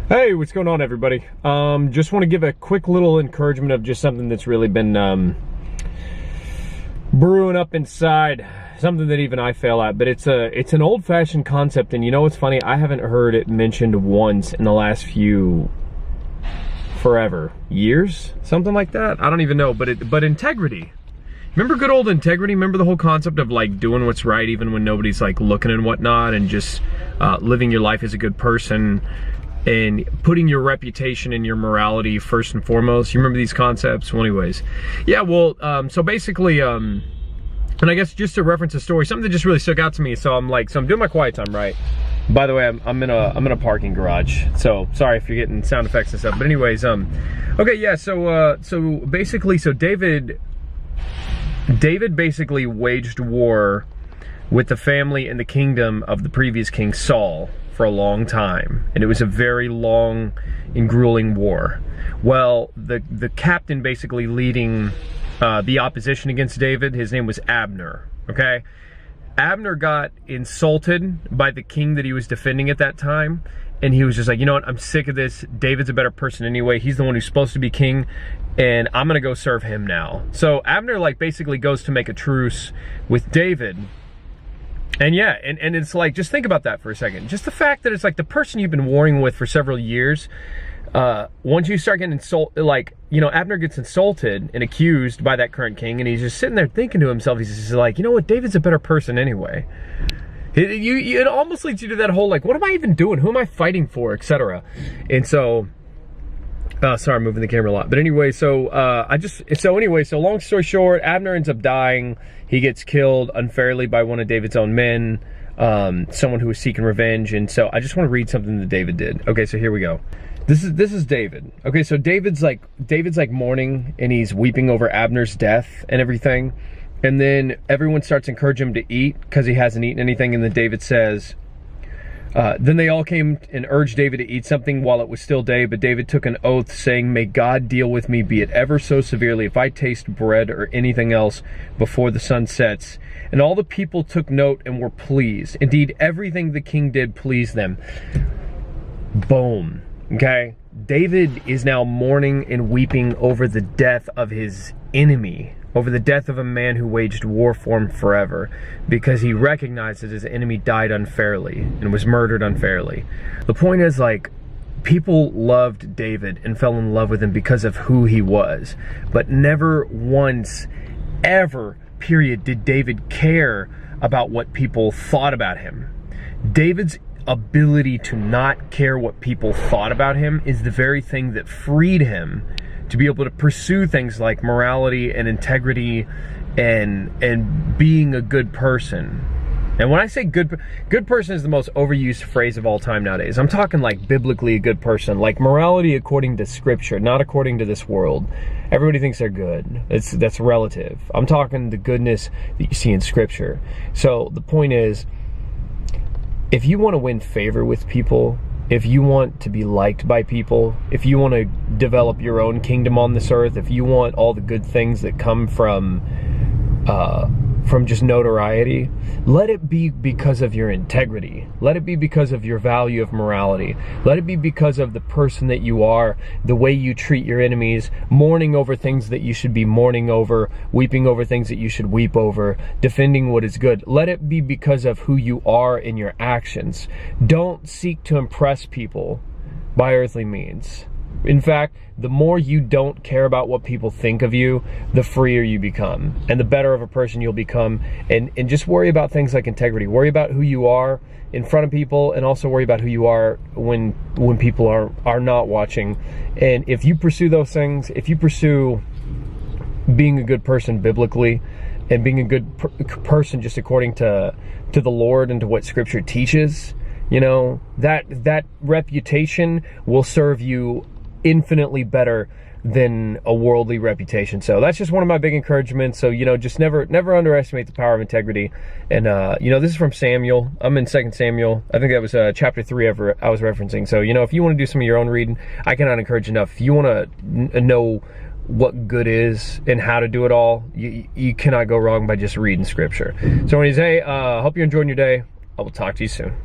Hey, what's going on, everybody? Just want to give a quick little encouragement of just something that's really been brewing up inside, something that even I fail at, but it's an old-fashioned concept, and you know what's funny? I haven't heard it mentioned once in the last forever years, something like that. I don't even know, but integrity. Remember good old integrity? Remember the whole concept of like doing what's right even when nobody's like looking and whatnot, and just living your life as a good person and putting your reputation and your morality first and foremost. You remember these concepts? Well, anyways, yeah, well, so basically, and I guess just to reference a story, something that just really stuck out to me. So I'm doing my quiet time, right? By the way, I'm in a parking garage, so sorry if you're getting sound effects and stuff. But anyways, okay, yeah. So basically, David basically waged war with the family and the kingdom of the previous king Saul for a long time, and it was a very long and grueling war. Well, the captain basically leading the opposition against David, his name was Abner, okay? Abner got insulted by the king that he was defending at that time, and he was just like, you know what, I'm sick of this. David's a better person anyway. He's the one who's supposed to be king, and I'm gonna go serve him now. So Abner like basically goes to make a truce with David. And yeah, and it's like, just think about that for a second. Just the fact that it's like the person you've been warring with for several years, once you start getting insulted, like, you know, Abner gets insulted and accused by that current king, and he's just sitting there thinking to himself, he's just like, you know what, David's a better person anyway. It almost leads you to that whole, like, what am I even doing? Who am I fighting for, etc. And so, sorry, I'm moving the camera a lot. But anyway, so long story short, Abner ends up dying. He gets killed unfairly by one of David's own men, someone who was seeking revenge. And so I just want to read something that David did. Okay, so here we go. This is David. Okay, so David's like mourning, and he's weeping over Abner's death and everything. And then everyone starts encouraging him to eat because he hasn't eaten anything. And then David says, then they all came and urged David to eat something while it was still day, but David took an oath saying, may God deal with me, be it ever so severely, if I taste bread or anything else before the sun sets. And all the people took note and were pleased. Indeed, everything the king did pleased them. Boom. Okay? David is now mourning and weeping over the death of his enemy, over the death of a man who waged war for him forever, because he recognized that his enemy died unfairly and was murdered unfairly. The point is, like, people loved David and fell in love with him because of who he was, but never once, ever, period, did David care about what people thought about him. David's ability to not care what people thought about him is the very thing that freed him to be able to pursue things like morality and integrity and being a good person. And when I say good person is the most overused phrase of all time nowadays. I'm talking like biblically a good person, like morality according to scripture, not according to this world. Everybody thinks they're good. That's relative. I'm talking the goodness that you see in scripture. So the point is, if you want to win favor with people, if you want to be liked by people, if you want to develop your own kingdom on this earth, if you want all the good things that come from just notoriety, let it be because of your integrity. Let it be because of your value of morality. Let it be because of the person that you are, the way you treat your enemies, mourning over things that you should be mourning over, weeping over things that you should weep over, defending what is good. Let it be because of who you are in your actions. Don't seek to impress people by earthly means. In fact, the more you don't care about what people think of you, the freer you become and the better of a person you'll become. And just worry about things like integrity. Worry about who you are in front of people, and also worry about who you are when people are not watching. And if you pursue those things, if you pursue being a good person biblically and being a good person just according to the Lord and to what scripture teaches, you know, that reputation will serve you infinitely better than a worldly reputation. So that's just one of my big encouragements. So, you know, just never underestimate the power of integrity. And you know, this is from Samuel. I'm in 2 Samuel. I think that was chapter 3 I was referencing. So, you know, if you want to do some of your own reading, I cannot encourage enough. If you want to know what good is and how to do it all, you cannot go wrong by just reading scripture. So anyways, hey, hope you're enjoying your day. I will talk to you soon.